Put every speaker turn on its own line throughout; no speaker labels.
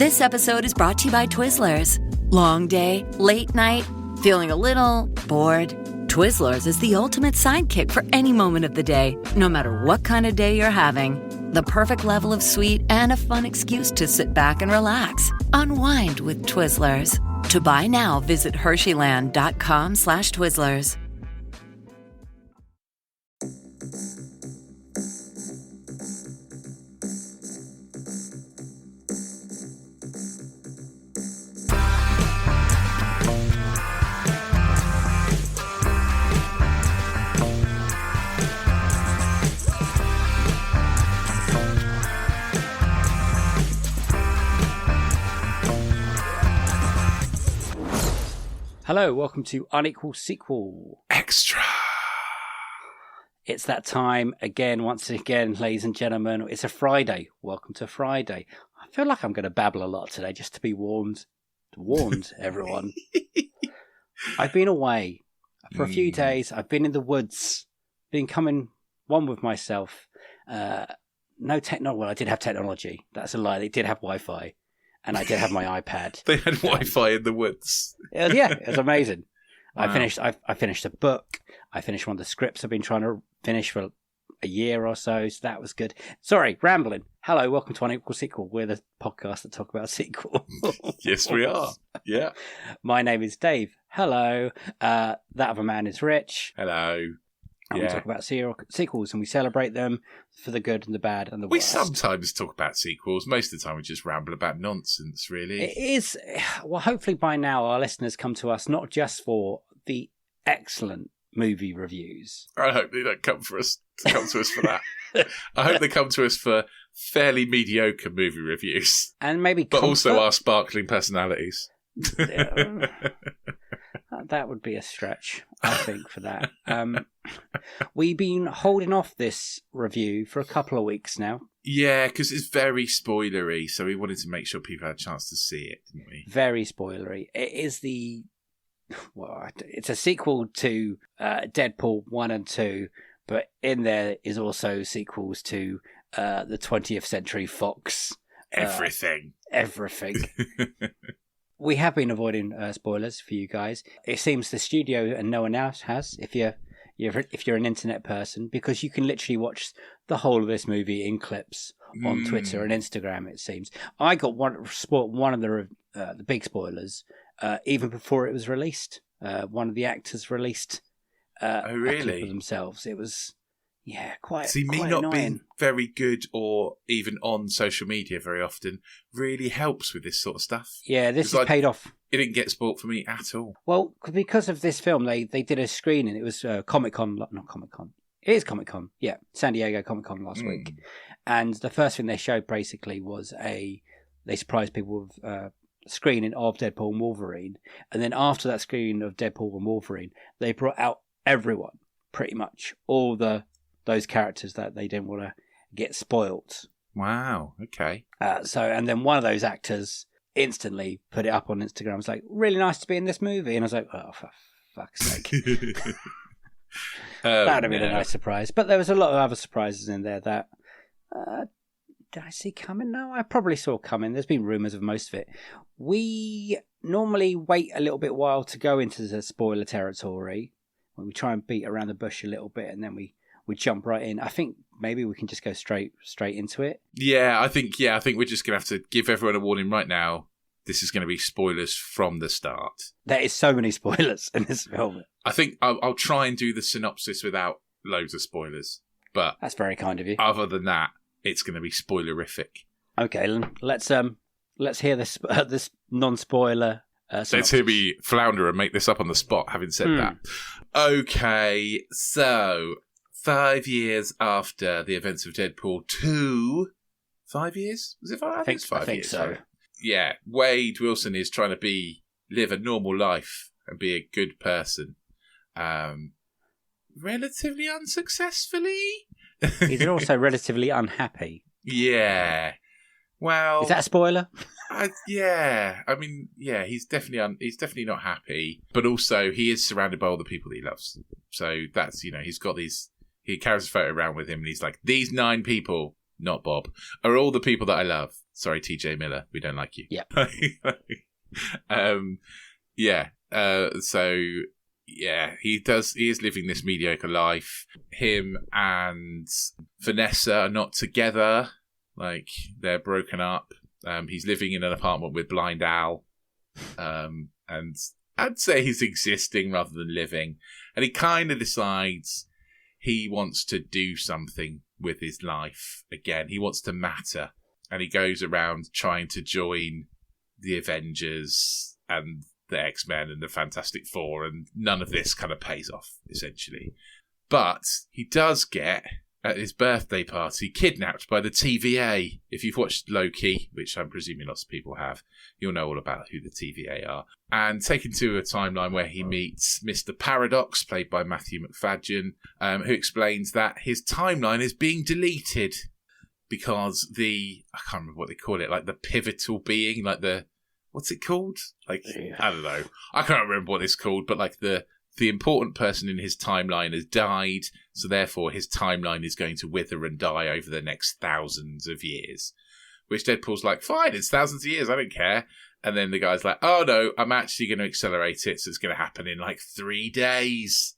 This episode is brought to you by Twizzlers. Long day, late night, feeling a little bored? Twizzlers is the ultimate sidekick for any moment of the day, no matter what kind of day you're having. The perfect level of sweet and a fun excuse to sit back and relax. Unwind with Twizzlers. To buy now, visit Hersheyland.com/Twizzlers.
Hello, welcome to Unequal Sequel.
Extra.
It's that time again, once again, ladies and gentlemen. It's a Friday. Welcome to Friday. I feel like I'm going to babble a lot today, just to be warned, everyone. I've been away for a few days. I've been in the woods, been coming one with myself. No technology. Well, I did have technology. That's a lie. They did have Wi-Fi. And I did have my iPad.
They had Wi-Fi in the woods.
Yeah, it was amazing.
Wow.
I finished a book. I finished one of the scripts I've been trying to finish for a year or so that was good. Sorry, rambling. Hello, welcome to Unequal Sequel. We're the podcast that talk about sequels.
Yes, we are. Yeah.
My name is Dave. Hello. That other man is Rich.
Hello.
And we talk about sequels and we celebrate them for the good and the bad and the worst.
We sometimes talk about sequels. Most of the time we just ramble about nonsense, really.
It is. Well, hopefully by now our listeners come to us not just for the excellent movie reviews.
I hope they don't come to us for that. I hope they come to us for fairly mediocre movie reviews.
And maybe
but also our sparkling personalities.
That would be a stretch, I think, for that. We've been holding off this review for a couple of weeks now.
Yeah, because it's very spoilery, so we wanted to make sure people had a chance to see it, didn't we?
Very spoilery. It is it's a sequel to Deadpool 1 and 2, but in there is also sequels to the 20th Century Fox.
Everything.
We have been avoiding spoilers for you guys. It seems the studio and no one else has, if you're an internet person, because you can literally watch the whole of this movie in clips on Twitter and Instagram, it seems. I got one of the big spoilers even before it was released. One of the actors released a clip of themselves. It was... Yeah, quite.
See, me
quite
not
annoying.
being very good or even on social media very often really helps with this sort of stuff.
Yeah, this has paid off.
It didn't get spoilt for me at all.
Well, because of this film, they did a screening. It was Comic-Con, not Comic-Con. It is Comic-Con, yeah. San Diego Comic-Con last week. And the first thing they showed basically was they surprised people with a screening of Deadpool and Wolverine. And then after that screening of Deadpool and Wolverine, they brought out everyone, pretty much. All those characters that they didn't want to get spoilt.
Wow, okay.
And then one of those actors instantly put it up on Instagram. It was like, really nice to be in this movie. And I was like, oh, for fuck's sake. That would have been a nice surprise. But there was a lot of other surprises in there that... did I see coming? No, I probably saw coming. There's been rumours of most of it. We normally wait a little bit while to go into the spoiler territory. We try and beat around the bush a little bit and then we jump right in. I think maybe we can just go straight into it.
I think we're just going to have to give everyone a warning right now. This is going to be spoilers from the start.
There is so many spoilers in this film.
I think I'll try and do the synopsis without loads of spoilers. But
that's very kind of you.
Other than that, it's going to be spoilerific. Okay,
let's hear this non-spoiler synopsis.
Let's hear me flounder and make this up on the spot, having said that. Okay, so 5 years after the events of Deadpool 2... 5 years? Was it 5? I think it's 5 years. I think so. Yeah, Wade Wilson is trying to live a normal life and be a good person. Relatively unsuccessfully.
He's also relatively unhappy.
Yeah. Well,
is that a spoiler?
Yeah. I mean, yeah, he's definitely not happy, but also he is surrounded by all the people that he loves. So that's, he carries a photo around with him and he's like, these 9 people not Bob, are all the people that I love. Sorry, TJ Miller, we don't like you.
Yeah.
So yeah, he is living this mediocre life. Him and Vanessa are not together. Like, they're broken up. He's living in an apartment with Blind Al. And I'd say he's existing rather than living. And he kind of decides he wants to do something with his life again. He wants to matter. And he goes around trying to join the Avengers and the X-Men and the Fantastic Four, and none of this kind of pays off, essentially. But he does get, at his birthday party, kidnapped by the TVA. If you've watched Loki, which I'm presuming lots of people have, you'll know all about who the TVA are. And taken to a timeline where he meets Mr. Paradox, played by Matthew McFadden, who explains that his timeline is being deleted because I can't remember what they call it, like the pivotal being, like what's it called? Like, I don't know. I can't remember what it's called, but like the important person in his timeline has died, so therefore his timeline is going to wither and die over the next thousands of years. Which Deadpool's like, fine, it's thousands of years, I don't care. And then the guy's like, oh no, I'm actually going to accelerate it, so it's going to happen in like 3 days.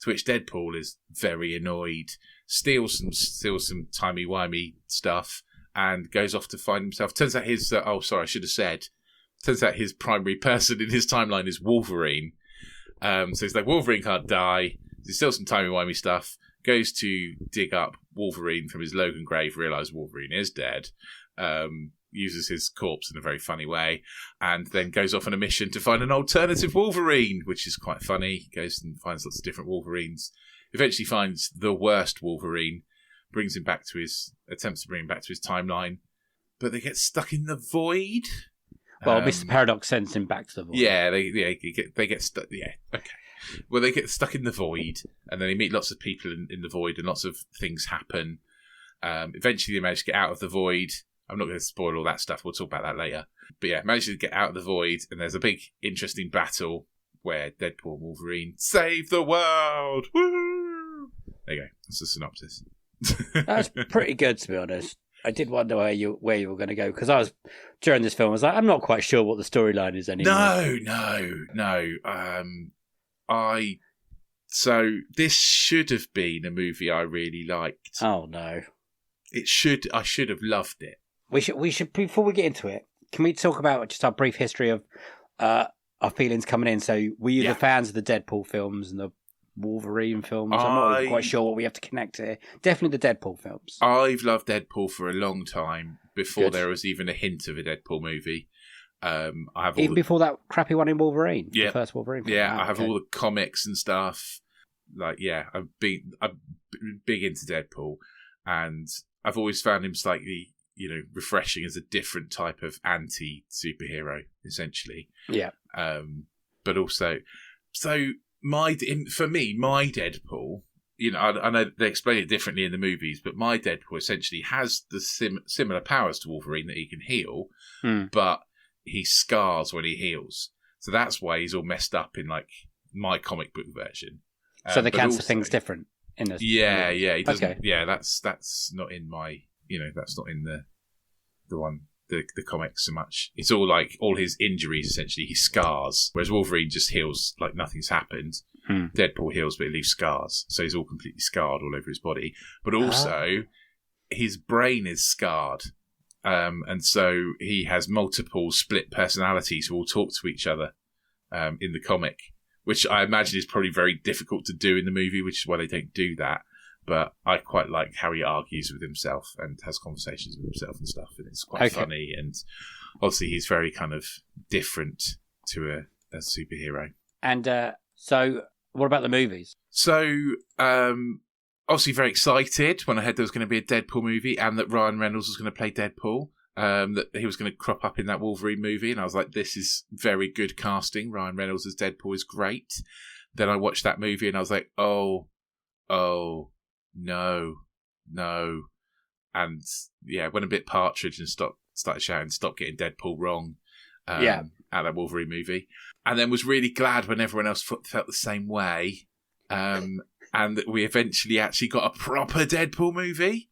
To which Deadpool is very annoyed, steals some timey-wimey stuff, and goes off to find himself. Turns out turns out his primary person in his timeline is Wolverine. So he's like, Wolverine can't die. He steals some timey-wimey stuff, goes to dig up Wolverine from his Logan grave, realises Wolverine is dead, uses his corpse in a very funny way, and then goes off on a mission to find an alternative Wolverine, which is quite funny. He goes and finds lots of different Wolverines. Eventually finds the worst Wolverine, attempts to bring him back to his timeline, but they get stuck in the void.
Well, Mr. Paradox sends him back to the void.
Yeah, they get stuck. Yeah, okay. Well, they get stuck in the void, and then they meet lots of people in the void, and lots of things happen. Eventually, they manage to get out of the void. I'm not going to spoil all that stuff. We'll talk about that later. But yeah, manage to get out of the void, and there's a big, interesting battle where Deadpool and Wolverine save the world. Woo! There you go. That's the synopsis.
That's pretty good, to be honest. I did wonder where you were going to go, because during this film, I was like, I'm not quite sure what the storyline is anymore.
No. So this should have been a movie I really liked.
Oh no.
I should have loved it.
We should before we get into it, can we talk about just our brief history of our feelings coming in? So were you the fans of the Deadpool films and the Wolverine films? I'm not even quite sure what we have to connect here. Definitely the Deadpool films.
I've loved Deadpool for a long time, before there was even a hint of a Deadpool movie.
Before that crappy one in Wolverine, the first Wolverine film.
Yeah, I have all the comics and stuff. Like, yeah, I'm big into Deadpool, and I've always found him slightly, refreshing as a different type of anti-superhero, essentially.
Yeah.
But also, for me, my Deadpool, I know they explain it differently in the movies, but my Deadpool essentially has the similar powers to Wolverine, that he can heal, but he scars when he heals. So that's why he's all messed up in like my comic book version.
So the cancer thing's different in this.
Yeah, he doesn't. Okay. Yeah, that's not in my. That's not in the one. The comics so much. It's all like all his injuries essentially he scars, whereas Wolverine just heals like nothing's happened. Deadpool heals, but he leaves scars, so he's all completely scarred all over his body. But also, his brain is scarred, and so he has multiple split personalities who all talk to each other in the comic, which I imagine is probably very difficult to do in the movie, which is why they don't do that. But I quite like how he argues with himself and has conversations with himself and stuff, and it's quite funny. And obviously, he's very kind of different to a superhero.
And so, what about the movies?
So, obviously, very excited when I heard there was going to be a Deadpool movie and that Ryan Reynolds was going to play Deadpool. That he was going to crop up in that Wolverine movie, and I was like, "This is very good casting. Ryan Reynolds as Deadpool is great." Then I watched that movie, and I was like, "Oh." No. And yeah, went a bit Partridge and started shouting, "Stop getting Deadpool wrong." At that Wolverine movie. And then was really glad when everyone else felt the same way. And that we eventually actually got a proper Deadpool movie.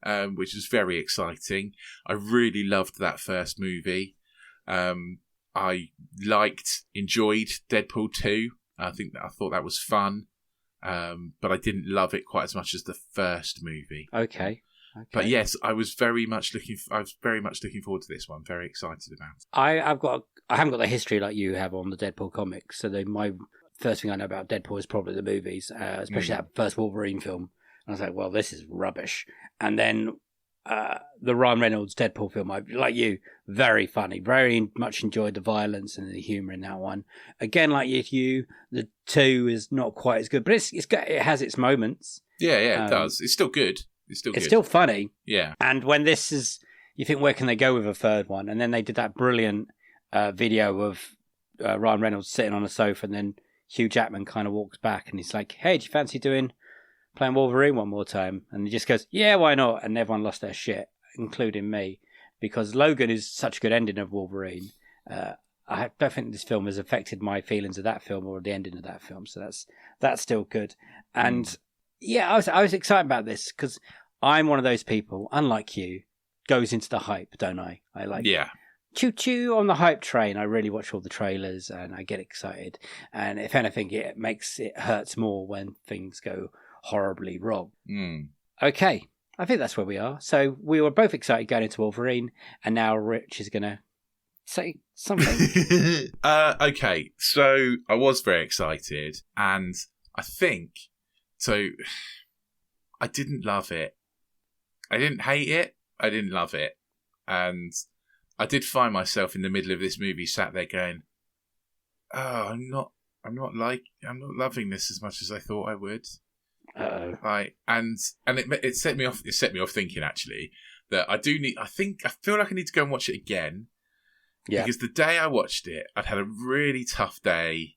which was very exciting. I really loved that first movie. I enjoyed Deadpool 2. I thought that was fun, but I didn't love it quite as much as the first movie.
Okay.
But yes, I was very much looking forward to this one. Very excited about it.
I haven't got the history like you have on the Deadpool comics, so my first thing I know about Deadpool is probably the movies, especially that first Wolverine film. And I was like, well, this is rubbish. And then the Ryan Reynolds Deadpool film, like you, very funny, very much enjoyed the violence and the humour in that one. Again, like you, the 2 is not quite as good, but it has its moments.
Yeah, it does. It's still good. It's
still funny.
Yeah.
And when this is, you think, where can they go with a third one? And then they did that brilliant video of Ryan Reynolds sitting on a sofa, and then Hugh Jackman kind of walks back and he's like, hey, do you fancy playing Wolverine one more time? And he just goes, yeah, why not? And everyone lost their shit, including me, because Logan is such a good ending of Wolverine. I don't think this film has affected my feelings of that film or the ending of that film, so that's still good. And yeah, I was excited about this because I'm one of those people, unlike you, goes into the hype, don't I? I like choo-choo on the hype train. I really watch all the trailers and I get excited. And if anything, it hurts more when things go horribly wrong. Okay, I think that's where we are. So we were both excited going into Wolverine, and now Rich is going to say something.
Okay, so I was very excited, and I think, so I didn't love it. I didn't hate it. I didn't love it. And I did find myself in the middle of this movie sat there going, oh, I'm not loving this as much as I thought I would.
Uh-oh.
And it set me off thinking, actually, that I feel like I need to go and watch it again.
Yeah.
Because the day I watched it, I'd had a really tough day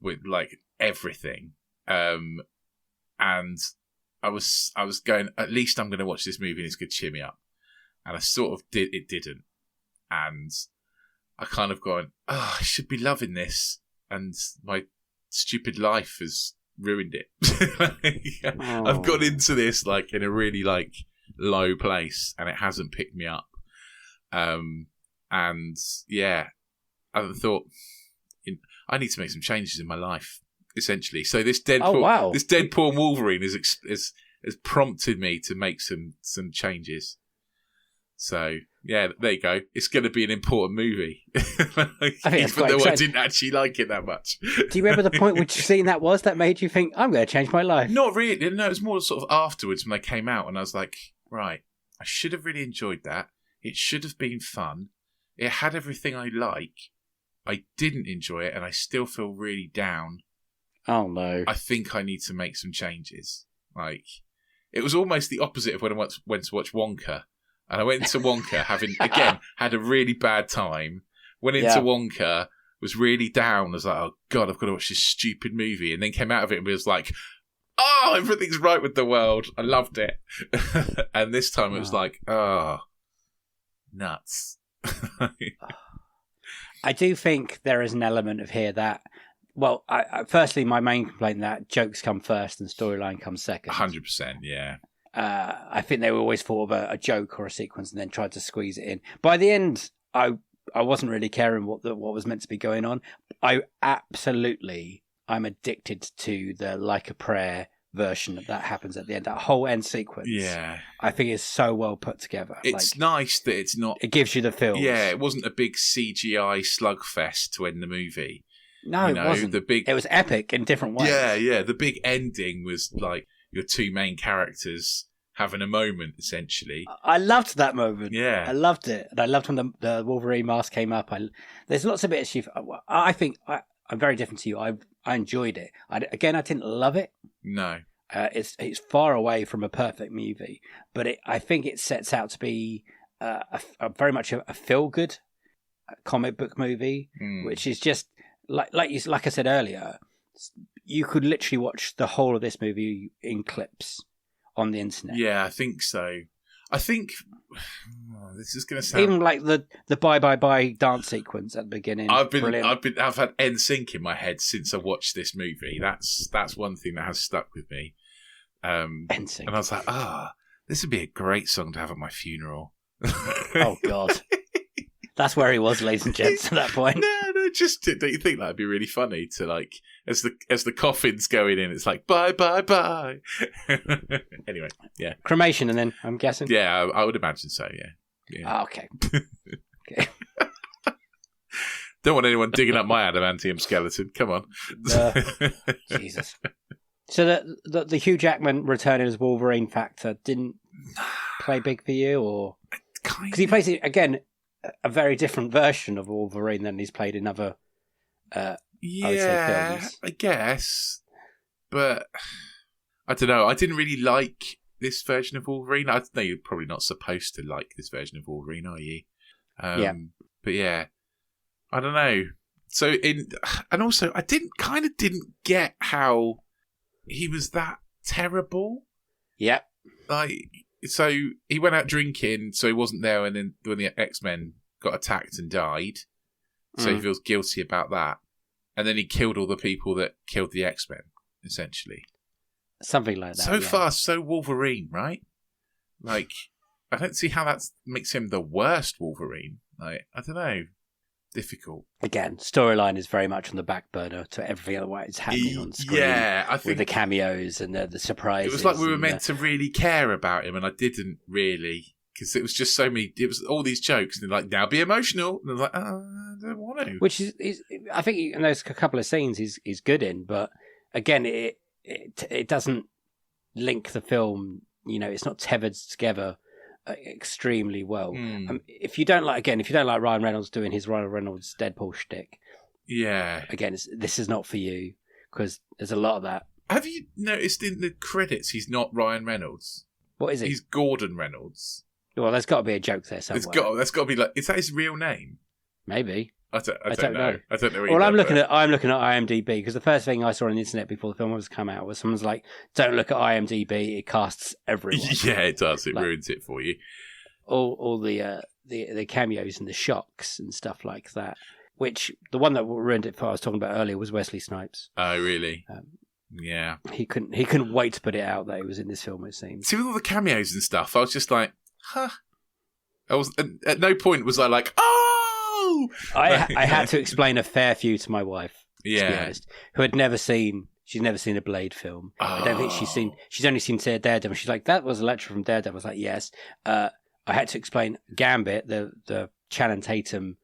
with like everything. And I was going, at least I'm going to watch this movie and it's going to cheer me up. And I sort of didn't. And I kind of gone, oh, I should be loving this. And my stupid life has ruined it. I've got into this like in a really like low place and it hasn't picked me up. And yeah, I thought I need to make some changes in my life, essentially. So this Deadpool Wolverine has prompted me to make some changes. So yeah, there you go. It's going to be an important movie, even though I didn't actually like it that much.
Do you remember the point which scene that made you think, I'm going to change my life?
Not really. No, it was more sort of afterwards when they came out, and I was like, right, I should have really enjoyed that. It should have been fun. It had everything I like. I didn't enjoy it, and I still feel really down.
Oh no!
I think I need to make some changes. Like, it was almost the opposite of when I went to watch Wonka. And I went into Wonka having, again, had a really bad time. Went into Wonka, was really down. I was like, oh, God, I've got to watch this stupid movie. And then came out of it and was like, oh, everything's right with the world. I loved it. And this time it was like, oh, nuts.
I do think there is an element of here that, well, firstly, my main complaint that jokes come first and storyline comes second.
100%, yeah.
I think they were always thought of a joke or a sequence and then tried to squeeze it in. By the end, I wasn't really caring what was meant to be going on. I'm addicted to the Like a Prayer version that happens at the end. That whole end sequence, I think is so well put together.
It's nice that it's not.
It gives you the feels.
Yeah, it wasn't a big CGI slugfest to end the movie.
No, it wasn't. It was epic in different ways.
Yeah. The big ending was like your two main characters having a moment, essentially. I
loved that moment.
Yeah.
I loved it. And I loved when the Wolverine mask came up. There's lots of bits I think I'm very different to you. I enjoyed it. I didn't love it.
No.
It's far away from a perfect movie, but I think it sets out to be a very much a feel-good comic book movie, which is just, like I said earlier, you could literally watch the whole of this movie in clips on the internet.
Yeah, I think so. I think this is going to sound
even like the bye bye bye dance sequence at the beginning.
I've had NSYNC in my head since I watched this movie. That's one thing that has stuck with me.
NSYNC,
and I was like, This would be a great song to have at my funeral.
Oh, God. That's where he was, ladies and gents, at that point.
No, just don't you think that'd be really funny to like as the coffin's going in, it's like bye bye bye. Anyway, yeah,
cremation, and then I'm guessing.
Yeah, I would imagine so. Yeah.
Oh, okay. Okay.
Don't want anyone digging up my adamantium skeleton. Come on,
Jesus. So the Hugh Jackman returning as Wolverine factor didn't play big for you, or because he plays it again. A very different version of Wolverine than he's played in other films.
I guess. But I don't know. I didn't really like this version of Wolverine. I know you're probably not supposed to like this version of Wolverine, are you?
Yeah.
But yeah, I don't know. So and also I didn't get how he was that terrible.
Yeah.
So he went out drinking, so he wasn't there when the X-Men got attacked and died. So he feels guilty about that. And then he killed all the people that killed the X-Men, essentially.
Something like that.
So far, so Wolverine, right? Like, I don't see how that makes him the worst Wolverine. Like, I don't know. Difficult.
Again, storyline is very much on the back burner to everything otherwise happening on screen.
Yeah, I think
with the cameos and the surprises.
It was like we were meant to really care about him, and I didn't really, because it was just so many. It was all these jokes, and they're like, "Now be emotional," and I was like, "I don't want to."
Which is I think in those couple of scenes he's good in, but again, it doesn't link the film. You know, it's not tethered together extremely well. If you don't like Ryan Reynolds doing his Ryan Reynolds Deadpool shtick, again, this is not for you, because there's a lot of that.
Have you noticed in the credits he's not Ryan Reynolds?
What is he?
He's Gordon Reynolds.
Well, there's got to be a joke there somewhere.
That's got to be like, is that his real name?
Maybe.
I don't know. I don't know either.
Well, I'm looking at IMDb, because the first thing I saw on the internet before the film was come out was someone's like, "Don't look at IMDb; it casts everyone."
Yeah, it does. It ruins it for you.
All the cameos and the shocks and stuff like that. Which the one that ruined it for I was talking about earlier was Wesley Snipes.
Oh, really? Yeah.
He couldn't wait to put it out that he was in this film. It seems.
See, with all the cameos and stuff, I was just like, huh. I was at no point was I like, oh.
I had to explain a fair few to my wife, to be honest, who had never seen. She's never seen a Blade film. Oh. I don't think she's only seen Daredevil. She's like, that was Elektra from Daredevil. I was like, yes. I had to explain Gambit, the Channing Tatum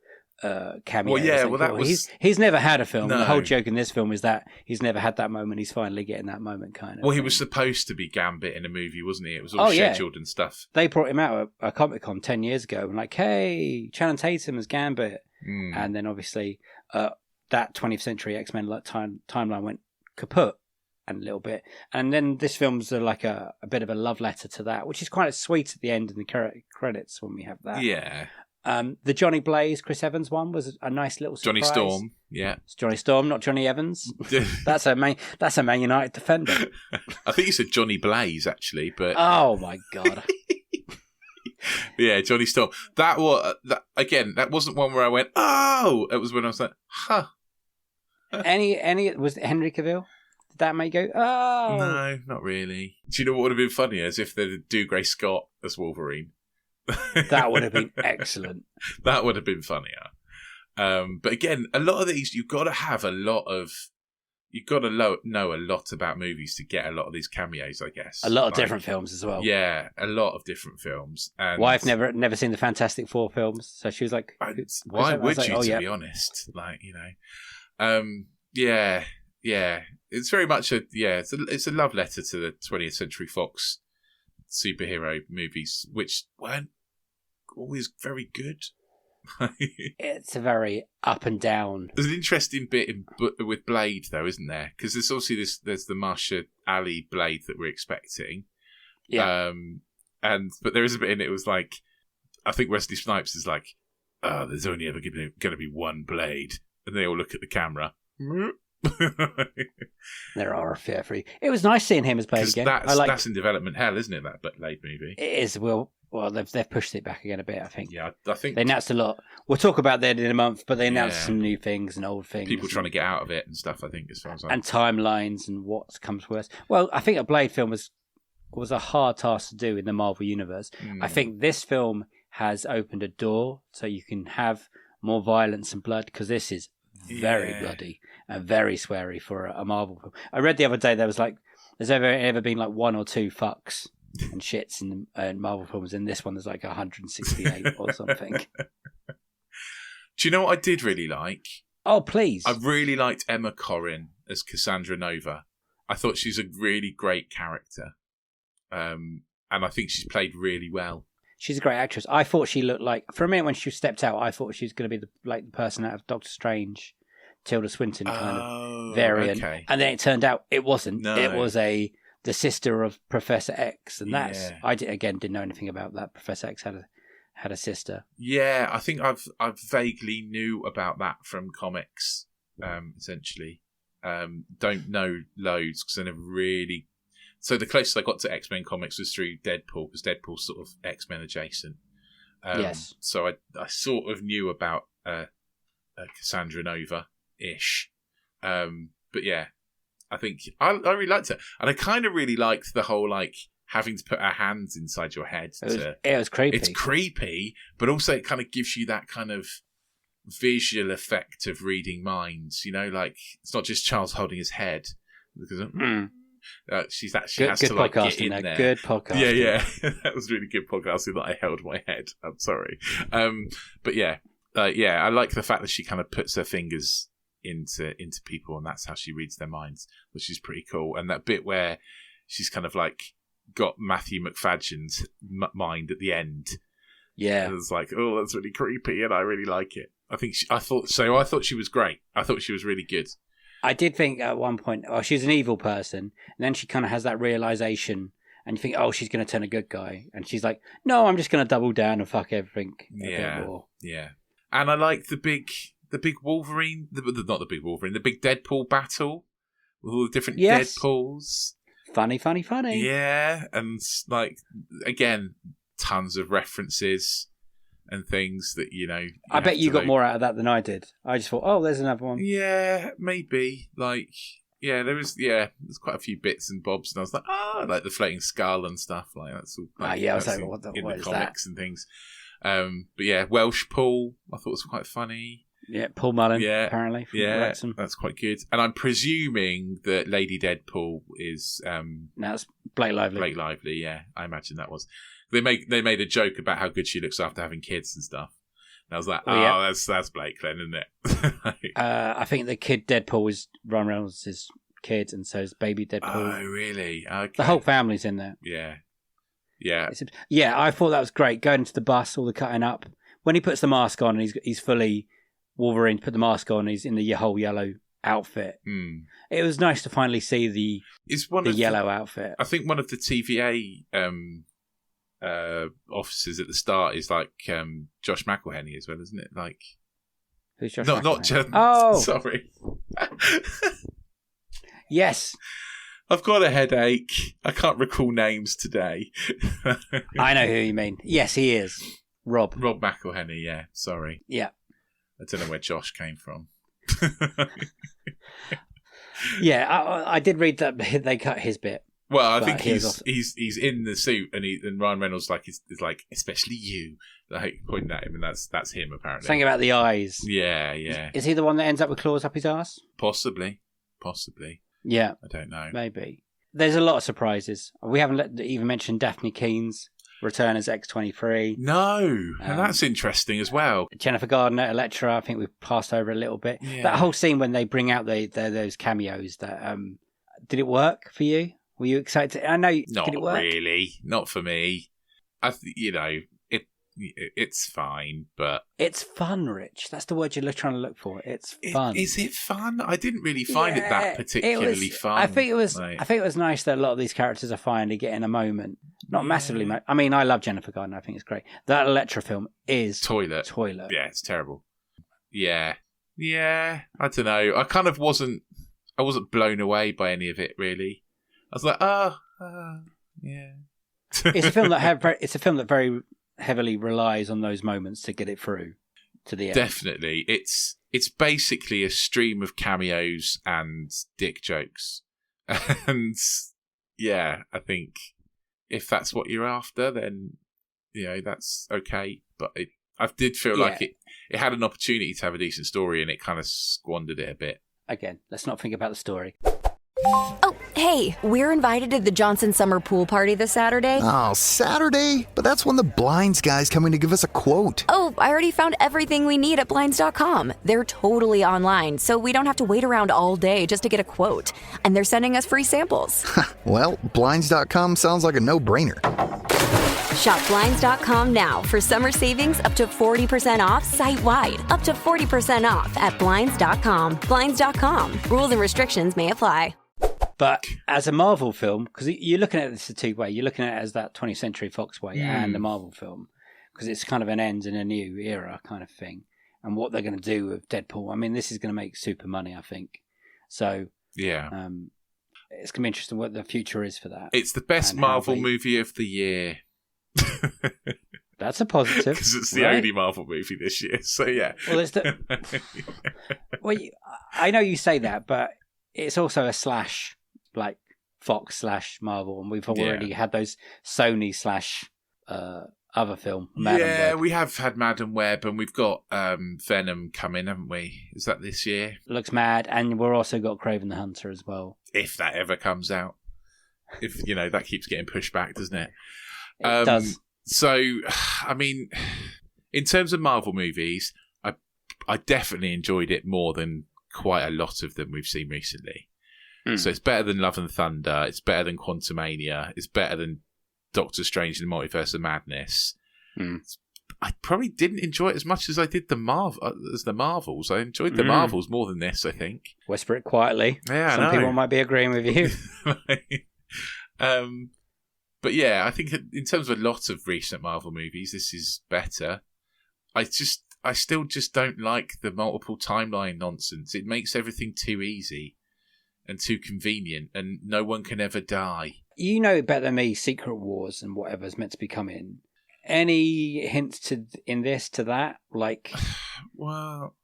cameo.
Well, yeah, that was...
He's never had a film.
No.
The whole joke in this film is that he's never had that moment. He's finally getting that moment, kind of.
Well, he was supposed to be Gambit in a movie, wasn't he? It was all scheduled and stuff.
They brought him out at Comic-Con 10 years ago and like, hey, Channing Tatum as Gambit. And then obviously that 20th Century X-Men timeline went kaput a little bit. And then this film's like a bit of a love letter to that, which is quite sweet at the end in the credits when we have that.
Yeah.
The Johnny Blaze, Chris Evans one was a nice little surprise.
Johnny Storm, yeah.
It's Johnny Storm, not Johnny Evans. That's a Man United defender.
I think you said Johnny Blaze, actually, but...
Oh, my God.
Yeah, Johnny Storm. That wasn't one where I went, oh! It was when I was like, huh.
Any was it Henry Cavill? Did that make go, oh?
No, not really. Do you know what would have been funnier? Is if they'd do Gray Scott as Wolverine.
That would have been excellent.
That would have been funnier. But again, a lot of these, you've got to have you've got to know a lot about movies to get a lot of these cameos, I guess.
A lot of different films as well.
Yeah, a lot of different films. And
Wife never seen the Fantastic Four films, so she was like,
why would you, to be honest? Like, you know. Yeah. It's very much it's a love letter to the 20th Century Fox superhero movies, which weren't always very good.
It's a very up and down.
There's an interesting bit with Blade, though, isn't there? Because there's obviously there's the Marsha Ali Blade that we're expecting.
Yeah.
But there is a bit in it was like, I think Wesley Snipes is like, oh, there's only ever going to be one Blade. And they all look at the camera.
There are a fair few. It was nice seeing him as Blade again.
That's in development hell, isn't it? That Blade movie.
It is. Well, they've pushed it back again a bit. I think.
Yeah, I think
they announced a lot. We'll talk about that in a month. But they announced some new things and old things.
People trying to get out of it and stuff. I think as far as
and timelines and what comes first. Well, I think a Blade film was was a hard task to do in the Marvel Universe. I think this film has opened a door so you can have more violence and blood, because this is very bloody and very sweary for a Marvel film. I read the other day there's ever been like 1 or 2 fucks and shits in Marvel films. In this one, there's like 168 or something.
Do you know what I did really like?
Oh, please.
I really liked Emma Corrin as Cassandra Nova. I thought she's a really great character. And I think she's played really well.
She's a great actress. I thought she looked like, for a minute when she stepped out, I thought she was going to be the person out of Doctor Strange, Tilda Swinton kind of variant. Okay. And then it turned out it wasn't. No. It was the sister of Professor X. And I didn't know anything about that. Professor X had a sister. Yeah,
I think I've vaguely knew about that from comics, essentially. Don't know loads because I never really... So the closest I got to X-Men comics was through Deadpool, because Deadpool's sort of X-Men adjacent.
Yes.
So I sort of knew about Cassandra Nova-ish. But yeah, I think I really liked it. And I kind of really liked the whole, like, having to put our hands inside your head.
It was creepy.
It's creepy, but also it kind of gives you that kind of visual effect of reading minds. You know, like, it's not just Charles holding his head. Because she has to like get in there.
Good podcast.
Yeah. That was really good podcasting that I held my head. I'm sorry. But yeah, I like the fact that she kind of puts her fingers into people, and that's how she reads their minds, which is pretty cool. And that bit where she's kind of like got Matthew McFadden's mind at the end.
Yeah,
and it's like, oh, that's really creepy, and I really like it. I thought she was great. I thought she was really good.
I did think at one point, she's an evil person, and then she kind of has that realization, and you think, she's going to turn a good guy, and she's like, no, I'm just going to double down and fuck everything a bit more.
Yeah. And I like the big Wolverine, not the big Wolverine, the big Deadpool battle with all the different Deadpools.
Funny.
Yeah, and like, again, tons of references and things that, you know...
I bet you got more out of that than I did. I just thought, there's another one.
Yeah, maybe. Like, there's quite a few bits and bobs, and I was like, like the floating skull and stuff. Like, that's all... Like,
I was like, what is
the comics and things. But yeah, Welsh Paul, I thought was quite funny.
Yeah, Paul Mullen, apparently.
Wrexham. That's quite good. And I'm presuming that Lady Deadpool is...
no, it's Blake Lively.
Blake Lively, yeah. I imagine that was... They made a joke about how good she looks after having kids and stuff. And I was like, that's Blake then, isn't it?
I think the kid Deadpool is Ryan Reynolds' kid, and so is baby Deadpool.
Oh, really? Okay.
The whole family's in there.
Yeah.
Yeah, I thought that was great. Going into the bus, all the cutting up. When he puts the mask on, and he's fully Wolverine, put the mask on, he's in the whole yellow outfit. It was nice to finally see the yellow outfit.
I think one of the TVA... officers at the start is like Josh McElhenney as well, isn't it? Like,
who's Josh?
Not Josh. Sorry.
Yes,
I've got a headache. I can't recall names today.
I know who you mean. Yes, he is Rob
McElhenney. Yeah, sorry.
Yeah,
I don't know where Josh came from.
Yeah, I did read that they cut his bit.
Well, I think he's in the suit, and Ryan Reynolds is like, especially you, like pointing at him, and that's him apparently.
Something about the eyes.
Yeah.
Is he the one that ends up with claws up his ass?
Possibly.
Yeah,
I don't know.
Maybe. There's a lot of surprises. We haven't even mentioned Daphne Keene's return as X-23.
No, and that's interesting as well.
Jennifer Gardner, Elektra. I think we've passed over a little bit. Yeah. That whole scene when they bring out those cameos. That did it work for you? Were you excited? I know.
Not
did it work?
Really. Not for me. It's fine, but
it's fun, Rich. That's the word you're trying to look for. It's fun.
Is it fun? I didn't really find it that particularly fun.
I think it was nice that a lot of these characters are finally getting a moment. Not massively. I mean, I love Jennifer Gardner. I think it's great. That Elektra film is
toilet. Yeah, it's terrible. Yeah. I don't know. I kind of wasn't blown away by any of it really. I was like, yeah.
It's a film that very heavily relies on those moments to get it through to the end.
Definitely. It's basically a stream of cameos and dick jokes. And yeah, I think if that's what you're after, then that's okay. But I did feel like it had an opportunity to have a decent story, and it kind of squandered it a bit.
Again, let's not think about the story.
Oh, hey, we're invited to the Johnson Summer Pool Party this Saturday.
Oh, Saturday? But that's when the Blinds guy's coming to give us a quote.
Oh, I already found everything we need at Blinds.com. They're totally online, so we don't have to wait around all day just to get a quote. And they're sending us free samples.
Well, Blinds.com sounds like a no-brainer.
Shop Blinds.com now for summer savings up to 40% off site-wide. Up to 40% off at Blinds.com. Blinds.com. Rules and restrictions may apply.
But as a Marvel film, because you're looking at this a two-way, you're looking at it as that 20th Century Fox way and the Marvel film, because it's kind of an end in a new era kind of thing. And what they're going to do with Deadpool, I mean, this is going to make super money, I think. So
yeah,
it's going to be interesting what the future is for that.
It's the best Marvel movie of the year.
That's a positive.
Because it's the only Marvel movie this year. So yeah.
Well, well, I know you say that, but it's also a slash, like Fox / Marvel, and we've already had those Sony / other film. Madam Web.
We have had Madam Web, and we've got Venom coming, haven't we? Is that this year?
Looks mad, and we're also got Kraven the Hunter as well.
If that ever comes out, if that keeps getting pushed back, doesn't it?
It does.
So, I mean, in terms of Marvel movies, I definitely enjoyed it more than quite a lot of them we've seen recently. So it's better than Love and Thunder. It's better than Quantumania. It's better than Doctor Strange and the Multiverse of Madness. I probably didn't enjoy it as much as I did the Marvels. I enjoyed the Marvels more than this, I think.
Whisper it quietly.
Yeah,
Some people might be agreeing with you.
But yeah, I think in terms of a lot of recent Marvel movies, this is better. I still just don't like the multiple timeline nonsense. It makes everything too easy and too convenient, and no one can ever die.
You know better than me, Secret Wars and whatever's meant to be coming. Any hints to that? Like,
well,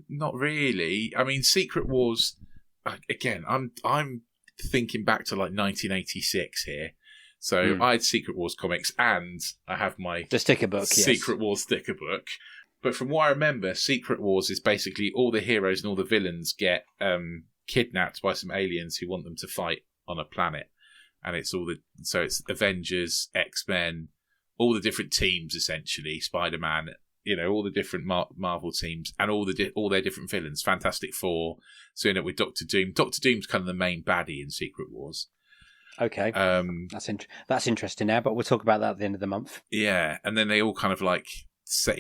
not really. I mean, Secret Wars. Again, I'm thinking back to like 1986 here. So I had Secret Wars comics, and I have the
sticker book,
Secret Wars sticker book. But from what I remember, Secret Wars is basically all the heroes and all the villains get kidnapped by some aliens who want them to fight on a planet, and it's it's Avengers, X-Men, all the different teams essentially, Spider-Man, all the different Marvel teams, and all their different villains. Fantastic Four. So you end up with Doctor Doom. Doctor Doom's kind of the main baddie in Secret Wars.
Okay, that's interesting now, but we'll talk about that at the end of the month.
Yeah, and then they all kind of like set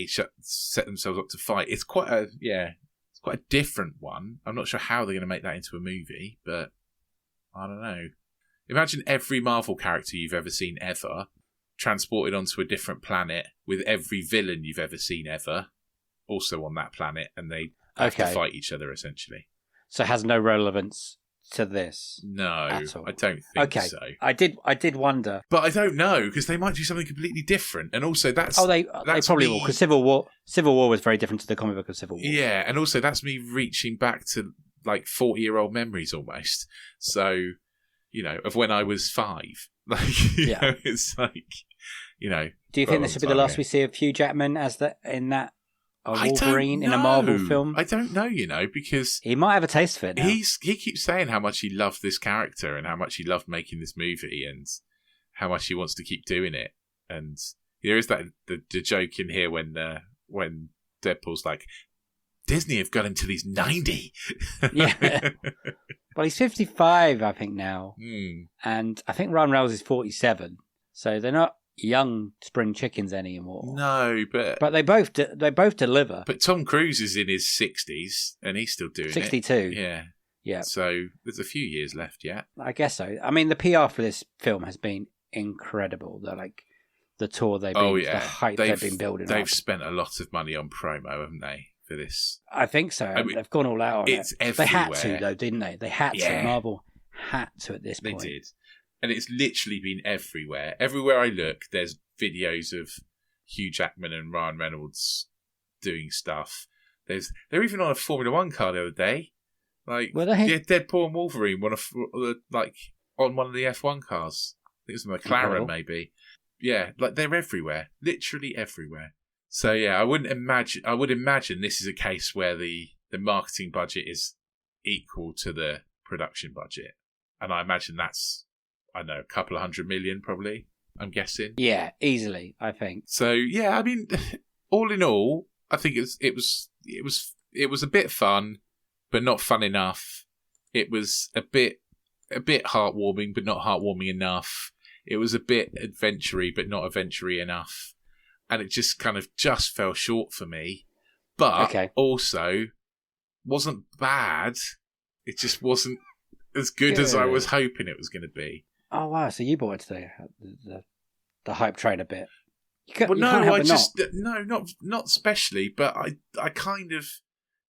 themselves up to fight. It's quite a different one. I'm not sure how they're going to make that into a movie, but I don't know. Imagine every Marvel character you've ever seen ever transported onto a different planet with every villain you've ever seen ever also on that planet, and they have to fight each other essentially.
So it has no relevance to this.
No,
at all.
I don't think so.
I did wonder,
but I don't know, because they might do something completely different, and also that's
they probably will, because Civil War was very different to the comic book of Civil War.
Yeah, and also that's me reaching back to like 40-year-old memories almost. So of when I was 5. Like it's like
Do you think this will be the last we see of Hugh Jackman as in that Wolverine in a Marvel film?
I don't know, because
he might have a taste for it now.
He keeps saying how much he loved this character and how much he loved making this movie and how much he wants to keep doing it. And there is the joke in here when Deadpool's like, Disney have got him till he's 90.
Yeah. Well, he's 55, I think, now. And I think Ryan Reynolds is 47. So they're not young spring chickens anymore.
No, but
they both deliver.
But Tom Cruise is in his 60s and he's still doing
62.
it. 62.
Yeah.
So there's a few years left yet.
I guess so. I mean, the PR for this film has been incredible. They're like the tour the hype they've been building.
They've spent a lot of money on promo, haven't they, for this?
I think so. I mean, they've gone all out on
it's
it.
Everywhere.
They had to, though, didn't they? They had to. Marvel had to at this point.
They did. And it's literally been everywhere. Everywhere I look, there's videos of Hugh Jackman and Ryan Reynolds doing stuff. They're even on a Formula One car the other day. Like, Deadpool and Wolverine on one of the F1 cars. think it's a McLaren, maybe. Yeah, like they're everywhere, literally everywhere. So yeah, I would imagine this is a case where the marketing budget is equal to the production budget, and I imagine that's, I don't know, a couple of $100 million probably. I'm guessing.
Yeah, easily, I think.
So yeah, I mean, all in all, I think it was a bit fun, but not fun enough. It was a bit heartwarming, but not heartwarming enough. It was a bit adventure-y, but not adventure-y enough. And it just kind of just fell short for me. But also wasn't bad. It just wasn't as good as I was hoping it was going to be.
Oh, wow. So you bought it the hype train a bit.
Not especially, but I kind of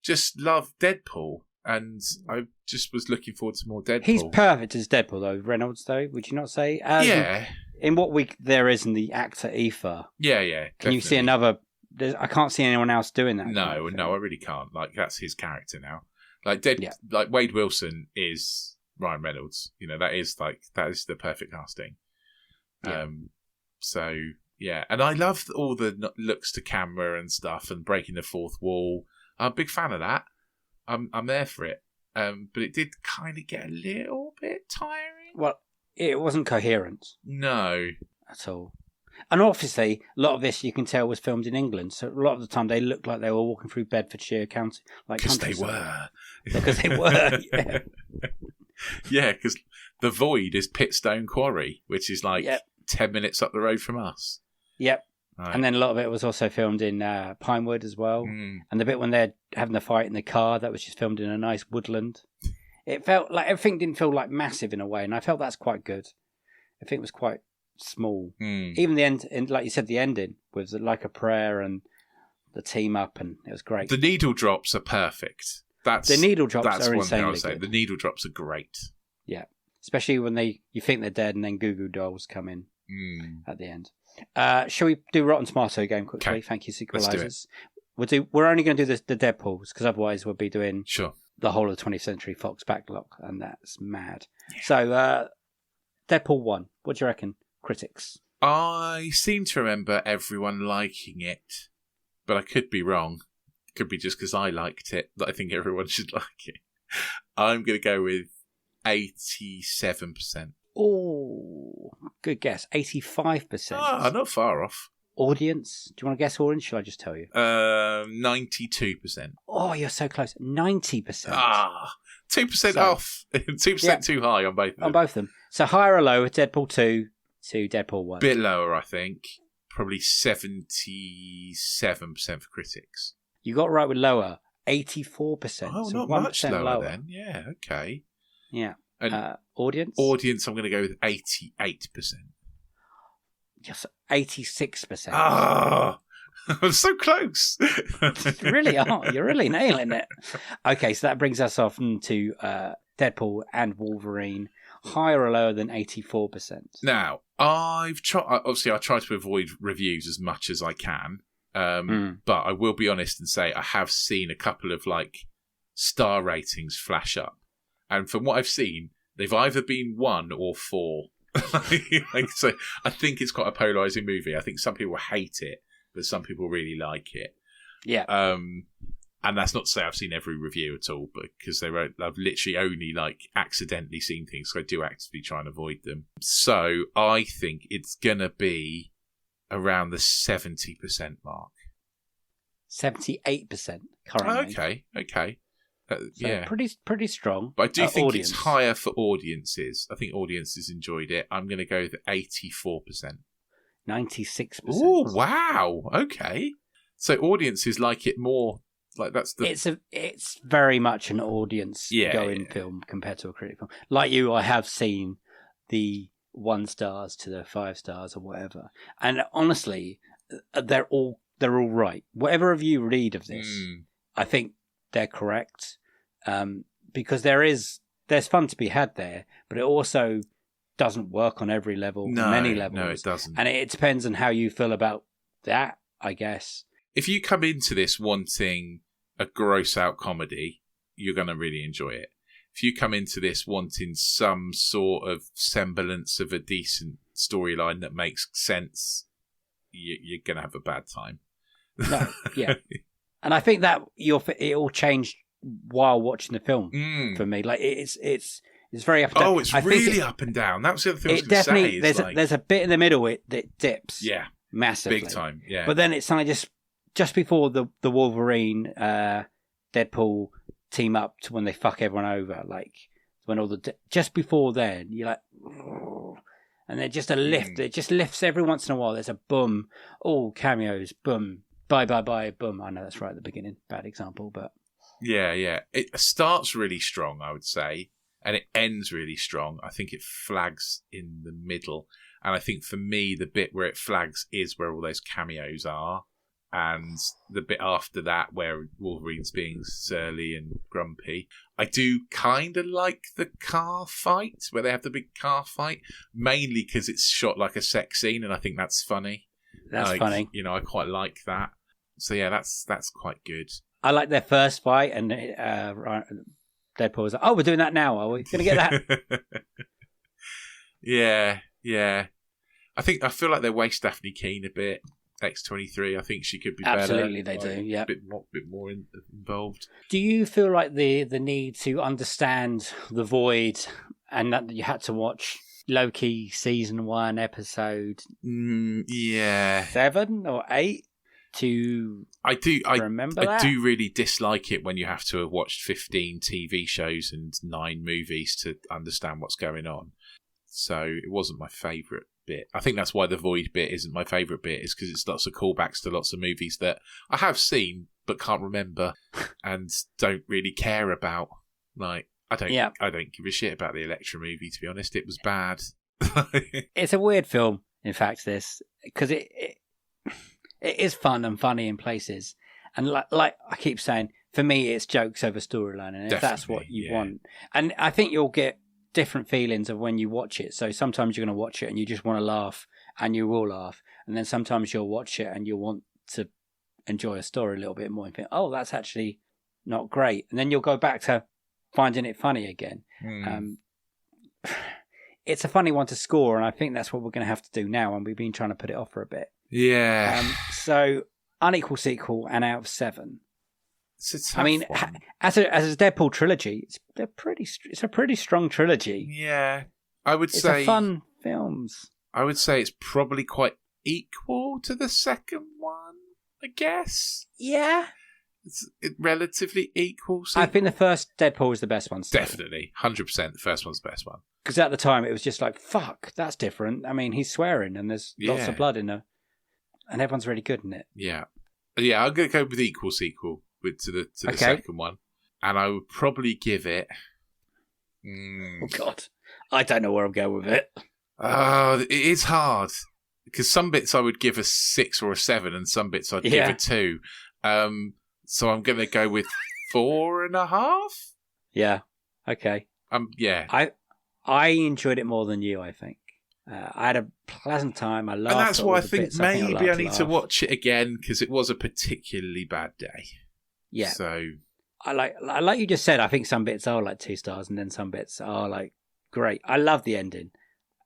just love Deadpool. And I just was looking forward to more Deadpool.
He's perfect as Deadpool, though. Reynolds, though, would you not say? In what week there is in the actor ether.
Yeah.
Can
definitely.
you see another? I can't see anyone else doing that.
No, I really can't. Like, that's his character now. Like like Wade Wilson is Ryan Reynolds. You know, that is the perfect casting.
Yeah.
So yeah, and I love all the looks to camera and stuff and breaking the fourth wall. I'm a big fan of that. I'm there for it. But it did kind of get a little bit tiring.
Well, it wasn't coherent.
No.
At all. And obviously, a lot of this you can tell was filmed in England. So a lot of the time they looked like they were walking through Bedfordshire County.
Because they were.
Because they were, yeah.
Yeah, because the Void is Pitstone Quarry, which is 10 minutes up the road from us.
Yep.
Right.
And then a lot of it was also filmed in Pinewood as well. And the bit when they're having the fight in the car, that was just filmed in a nice woodland. It felt like everything didn't feel like massive in a way, and I felt that's quite good. I think it was quite small. Even the end, and like you said, the ending was like a prayer and the team up, and it was great.
The needle drops are perfect.
The needle drops are
one thing I would
insanely
say.
good.
The needle drops are great.
Yeah, especially when you think they're dead, and then Goo Goo Dolls come in at the end. Shall we do Rotten Tomato again quickly?
Okay.
Thank you,
Let's
Sequelizers. We're only going to do the Deadpools because otherwise we'll be doing the whole of the 20th Century Fox backlog, and that's mad. Yeah. So, Deadpool 1, what do you reckon, critics?
I seem to remember everyone liking it, but I could be wrong. Could be just because I liked it that I think everyone should like it. I'm going to go with 87%.
Oh, good guess. 85%.
Ah, not far off.
Audience? Do you want to guess audience? Shall I just tell you?
92%.
Oh, you're so close. 90%.
Ah, 2% off. 2% too high on both of them.
On both of them. So higher or lower, Deadpool 2 to Deadpool 1?
Bit lower, I think. Probably 77% for critics.
You got right with lower. 84%.
Oh,
so
not much lower then. Yeah, okay.
Yeah.
And
audience?
Audience, I'm going to go with 88%.
Yes, 86%.
Ah, I'm so close.
You really are. You're really nailing it. Okay, so that brings us off to Deadpool and Wolverine. Higher or lower than 84%?
Now, I've tried. Obviously, I try to avoid reviews as much as I can. But I will be honest and say I have seen a couple of star ratings flash up, and from what I've seen, they've either been 1 or 4. So I think it's quite a polarizing movie. I think some people hate it, but some people really like it.
Yeah.
And that's not to say I've seen every review at all, but because I've literally only accidentally seen things, so I do actively try and avoid them. So I think it's gonna be around the 70% mark.
78% currently.
Okay.
So
yeah,
pretty strong.
But I do think
audience.
it's higher for audiences. I think audiences enjoyed it. I'm going to go with 84%.
96%.
Oh wow! Okay, so audiences like it more. That's the.
It's very much an audience going film compared to a critic film. Like you, I have seen the 1 stars to the 5 stars or whatever, and honestly, they're all right. Whatever review you read of this, I think they're correct. Because there's fun to be had there, but it also doesn't work on every level, many levels.
No, it doesn't.
And it depends on how you feel about that, I guess.
If you come into this wanting a gross out comedy, you're going to really enjoy it. if you come into this wanting some sort of semblance of a decent storyline that makes sense, you're going to have a bad time.
No, yeah. And I think that it all changed while watching the film for me. Like it's very up and down.
Oh, it's really up and down. That was the other thing I was going to say.
There's a bit in the middle that dips.
Yeah.
Massively.
Big time, yeah.
But then it's something just before the Wolverine Deadpool team up to when they fuck everyone over, like when all just before then you're like, oh, and then just a lift. It just lifts every once in a while. There's a boom, all cameos, boom, bye, boom. I know that's right at the beginning, bad example, but
yeah. It starts really strong, I would say, and it ends really strong. I think it flags in the middle, and I think for me the bit where it flags is where all those cameos are. And the bit after that where Wolverine's being surly and grumpy. I do kind of like the car fight, where they have the big car fight, mainly because it's shot like a sex scene, and I think that's funny.
That's funny.
You know, I quite like that. So yeah, that's quite good.
I like their first fight, and Deadpool was like, oh, we're doing that now, are we? Going to get that?
Yeah. I feel like they waste Daphne Keane a bit. X-23, I think she could be better.
Absolutely, they do. Yeah,
a bit more involved.
Do you feel like the need to understand the Void, and that you had to watch Loki season 1 episode 7 or 8 to remember that?
I do really dislike it when you have to have watched 15 TV shows and 9 movies to understand what's going on. So it wasn't my favourite bit. I think that's why the Void bit isn't my favourite bit, is because it's lots of callbacks to lots of movies that I have seen but can't remember and don't really care about. Like, I don't give a shit about the Elektra movie, to be honest. It was bad.
It's a weird film, in fact, this, because it is fun and funny in places. And like I keep saying, for me, it's jokes over storyline, and if that's what you want. And I think you'll get different feelings of when you watch it. So sometimes you're going to watch it and you just want to laugh, and you will laugh. And then sometimes you'll watch it and you'll want to enjoy a story a little bit more and think, oh, that's actually not great. And then you'll go back to finding it funny again. It's a funny one to score, and I think that's what we're going to have to do now, and we've been trying to put it off for a bit.
Yeah.
So Unequal sequel, and out of 7.
It's
I mean, as a Deadpool trilogy, it's a pretty strong trilogy.
Yeah, I would
it's
say
a fun films.
I would say it's probably quite equal to the second one, I guess.
Yeah,
it's relatively equal.
I think the first Deadpool was the best one. Still.
Definitely, 100%. The first one's the best one.
Because at the time it was just like, fuck, that's different. I mean, he's swearing and there's lots of blood in there, and everyone's really good in it.
Yeah. I'm going to go with equal sequel. To the second one, and I would probably give it.
Oh God, I don't know where I'm going with it.
It is hard because some bits I would give a 6 or a 7, and some bits I'd give a 2. So I'm going to go with 4.5.
Yeah. Okay.
Yeah.
I enjoyed it more than you. I think. I had a pleasant time. I laughed.
And that's why I think
bits.
maybe I need
laugh.
to watch it again, because it was a particularly bad day.
Yeah.
So
I like you just said, I think some bits are like 2 stars, and then some bits are like great. I love the ending.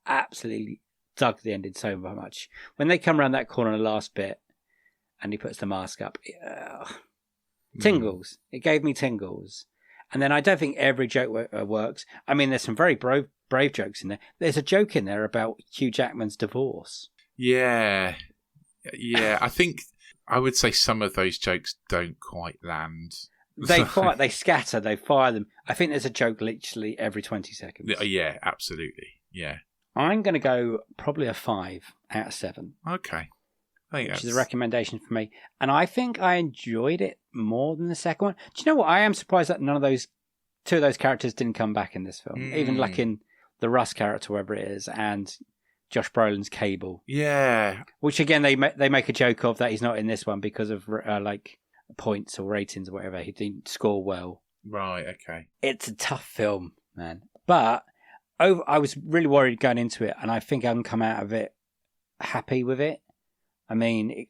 Absolutely dug the ending so much. When they come around that corner in the last bit and he puts the mask up, tingles. It gave me tingles. And then I don't think every joke works. I mean, there's some very brave jokes in there. There's a joke in there about Hugh Jackman's divorce.
Yeah. I think I would say some of those jokes don't quite land.
They scatter, they fire them. I think there's a joke literally every 20 seconds.
Yeah, absolutely. Yeah.
I'm going to go probably a 5 out of 7.
Okay.
Which is a recommendation for me. And I think I enjoyed it more than the second one. Do you know what? I am surprised that 2 of those characters didn't come back in this film. Even like in the Russ character, whoever it is, and Josh Brolin's Cable.
Yeah.
Which again, they make a joke of that he's not in this one because of like points or ratings or whatever. He didn't score well.
Right, okay.
It's a tough film, man. But I was really worried going into it, and I think I can come out of it happy with it. I mean,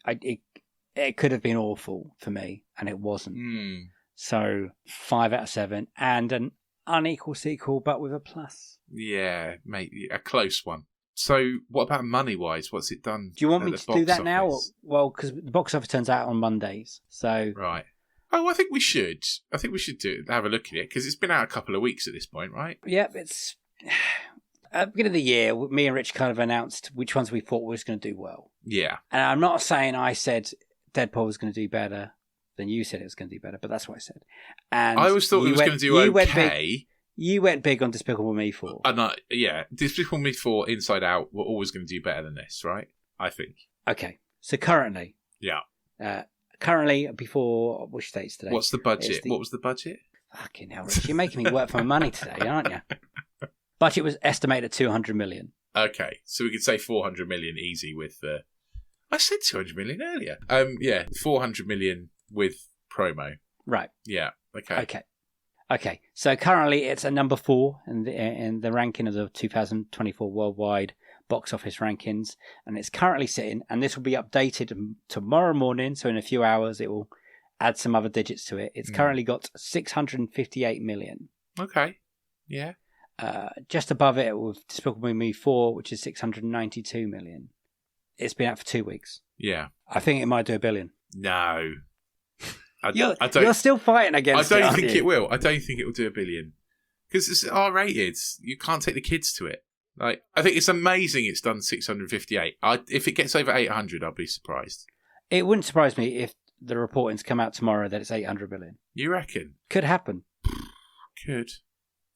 it could have been awful for me, and it wasn't. So 5 out of 7, and an unequal sequel, but with a plus.
Yeah, maybe a close one. So, what about money-wise? What's it done?
Do you want me to do that now? Well, because the box office turns out on Mondays, so
right. Oh, I think we should. I think we should have a look at it because it's been out a couple of weeks at this point, right?
Yep, it's at the beginning of the year. Me and Rich kind of announced which ones we thought was going to do well.
Yeah,
and I'm not saying I said Deadpool was going to do better than you said it was going to do better, but that's what I said. And
I always thought it was going to do okay.
You went big on Despicable Me 4.
Despicable Me 4, Inside Out were always going to do better than this, right? I think.
Okay, so currently.
Yeah.
Currently, before, which date's today?
What's the budget? What was the budget?
Fucking hell, Rich, you're making me work for my money today, aren't you? Budget was estimated at 200 million.
Okay, so we could say 400 million easy with... I said 200 million earlier. 400 million with promo.
Right.
Yeah,
Okay, so currently it's at number 4 in the ranking of the 2024 worldwide box office rankings, and it's currently sitting, and this will be updated tomorrow morning, so in a few hours it will add some other digits to it. It's currently got 658 million.
Okay, yeah.
Just above it with Despicable Me 4, which is 692 million. It's been out for 2 weeks.
Yeah.
I think it might do $1 billion.
No.
You're still fighting against it.
I don't think it will. I don't think it will do $1 billion. Because it's R-rated. You can't take the kids to it. Like, I think it's amazing it's done 658. If it gets over 800, I'll be surprised.
It wouldn't surprise me if the reporting's come out tomorrow that it's 800 million.
You reckon?
Could happen.
Could.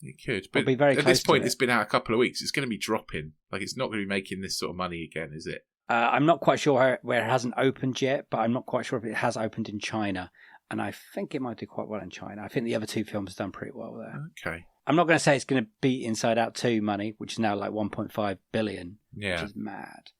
It could. But
be very close
at this point,
to it.
It's been out a couple of weeks. It's going to be dropping. Like, it's not going to be making this sort of money again, is it?
I'm not quite sure where it hasn't opened yet, but I'm not quite sure if it has opened in China. And I think it might do quite well in China. I think the other two films have done pretty well there.
Okay.
I'm not going to say it's going to beat Inside Out 2 money, which is now like 1.5 billion,
yeah,
which is mad.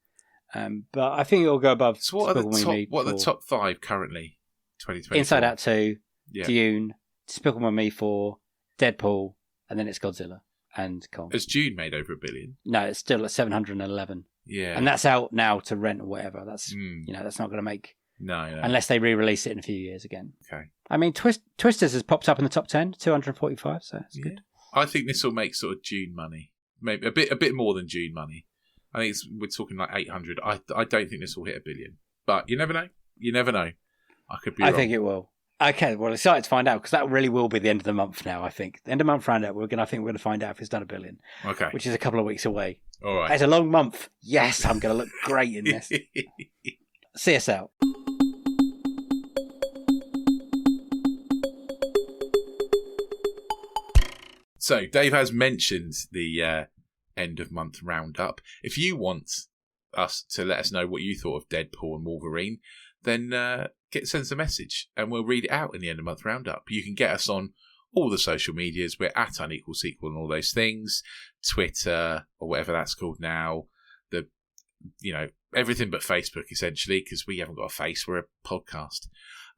But I think it'll go above.
So what are the top 5 currently? 2020.
Inside Out 2,
yeah.
Dune, Despicable Me 4, Deadpool, and then it's Godzilla and Kong.
Has Dune made over $1 billion?
No, it's still at 711.
Yeah,
and that's out now to rent or whatever. That's that's not going to make.
No.
Unless they re-release it in a few years again.
Okay.
I mean, Twisters has popped up in the top 10, 245, so it's good.
I think this will make sort of June money, maybe a bit more than June money. I think we're talking like 800. I don't think this will hit $1 billion, but you never know. You never know. I could be wrong.
I think it will. Okay, well, excited to find out because that really will be the end of the month now. I think the end of the month roundup. I think we're going to find out if it's done $1 billion.
Okay,
which is a couple of weeks away.
All right,
it's a long month. Yes, I'm going to look great in this. See us out.
So, Dave has mentioned the end of month roundup. If you want us to let us know what you thought of Deadpool and Wolverine, then send us a message and we'll read it out in the end of month roundup. You can get us on all the social medias. We're at Unequal Sequel and all those things. Twitter or whatever that's called now. Everything but Facebook essentially, because we haven't got a face. We're a podcast.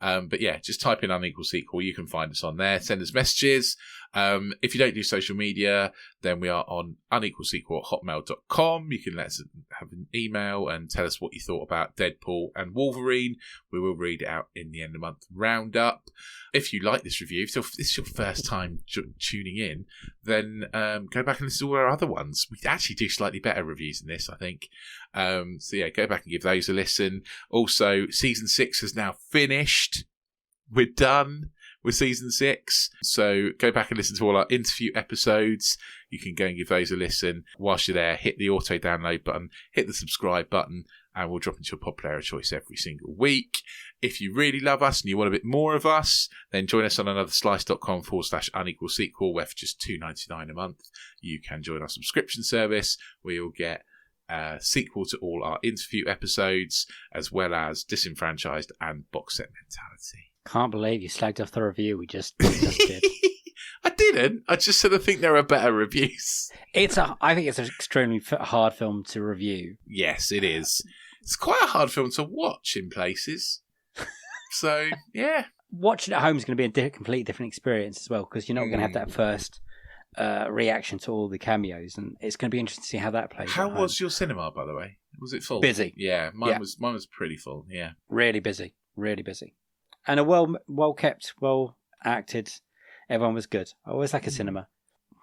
But yeah, just type in Unequal Sequel. You can find us on there. Send us messages. If you don't do social media, then we are on unequalsequel@hotmail.com. You can let us have an email and tell us what you thought about Deadpool and Wolverine. We will read it out in the end of the month roundup. If you like this review, if this is your first time tuning in, then go back and listen to all our other ones. We actually do slightly better reviews than this, I think. So yeah, go back and give those a listen. Also, season 6 has now finished. We're done with season 6. So go back and listen to all our interview episodes. You can go and give those a listen. Whilst you're there, hit the auto download button, hit the subscribe button, and we'll drop into your pod player of choice every single week. If you really love us and you want a bit more of us, then join us on anotherslice.com/unequal sequel, where for just $2.99 a month, you can join our subscription service where you'll get a sequel to all our interview episodes, as well as Disenfranchised and Box Set Mentality.
Can't believe you slagged off the review we just did.
I didn't. I just sort of think there are better reviews.
I think it's an extremely hard film to review.
Yes, it is. It's quite a hard film to watch in places. So, yeah.
Watching at home is going to be a completely different experience as well, because you're not going to have that first reaction to all the cameos, and it's going to be interesting to see how that plays.
How was your cinema, by the way? Was it full?
Busy.
Yeah, mine was pretty full. Yeah,
really busy, and a well kept, well acted. Everyone was good. I always like a cinema.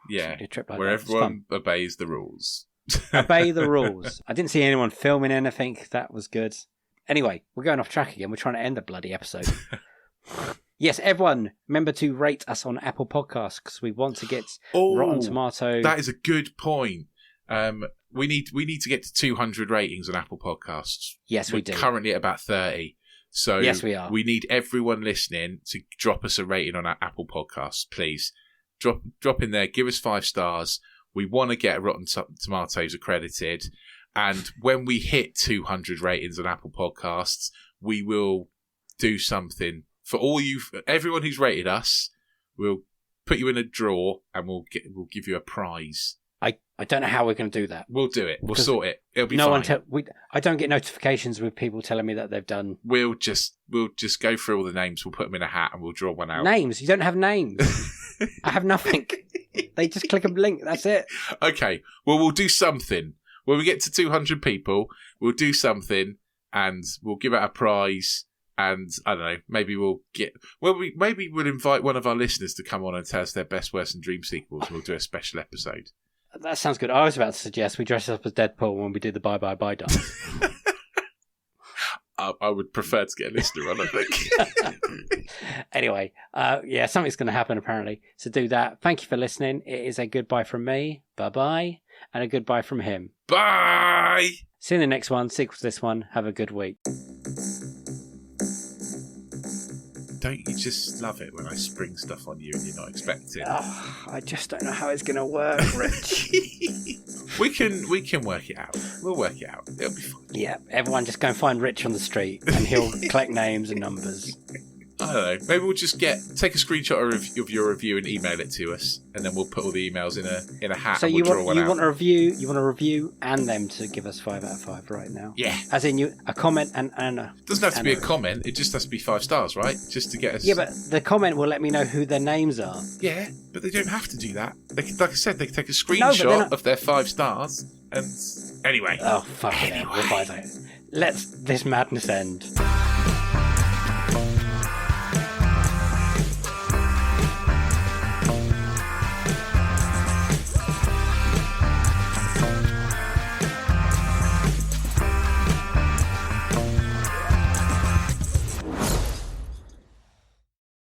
Yeah,
a trip like
where
that. It's
everyone obeys the rules.
Obey the rules. I didn't see anyone filming anything. That was good. Anyway, we're going off track again. We're trying to end the bloody episode. Yes, everyone, remember to rate us on Apple Podcasts because we want to get Rotten Tomato.
That is a good point. We need to get to 200 ratings on Apple Podcasts.
Yes, we do.
We're currently at about 30. So
yes, we are.
We need everyone listening to drop us a rating on our Apple Podcasts, please. Drop in there. Give us 5 stars. We want to get Rotten Tomatoes accredited. And when we hit 200 ratings on Apple Podcasts, we will do something for everyone who's rated us. We'll put you in a draw and we'll give you a prize.
I don't know how we're going to do that.
We'll do it. We'll sort it. It'll be fine.
I don't get notifications with people telling me that they've done.
We'll just go through all the names. We'll put them in a hat and we'll draw one out.
Names? You don't have names. I have nothing. They just click a link. That's it. Okay.
Well, we'll do something. When we get to 200 people, we'll do something and we'll give out a prize. And I don't know, maybe we'll invite one of our listeners to come on and tell us their best, worst, and dream sequels. And we'll do a special episode.
That sounds good. I was about to suggest we dress up as Deadpool when we do the Bye Bye Bye dance.
I would prefer to get a listener on, I think.
Anyway, something's going to happen apparently. So do that. Thank you for listening. It is a goodbye from me. Bye-bye. And a goodbye from him.
Bye!
See you in the next one. Sequel to this one. Have a good week.
Don't you just love it when I spring stuff on you and you're not expecting?
Oh, I just don't know how it's going to work, Rich.
We can work it out. We'll work it out. It'll be fine.
Yeah, everyone just go and find Rich on the street and he'll collect names and numbers.
I don't know. Maybe we'll just take a screenshot of your review and email it to us, and then we'll put all the emails in a hat.
So
and we'll draw one out.
You want a review and them to give us 5 out of 5 right now?
Yeah.
As in a comment and a...
Doesn't have to be a comment. It just has to be 5 stars, right? Just to get us...
Yeah, but the comment will let me know who their names are.
Yeah, but they don't have to do that. Like I said, they can take a screenshot of their 5 stars and... Anyway.
Oh, fuck it. We'll buy that. Let this madness end.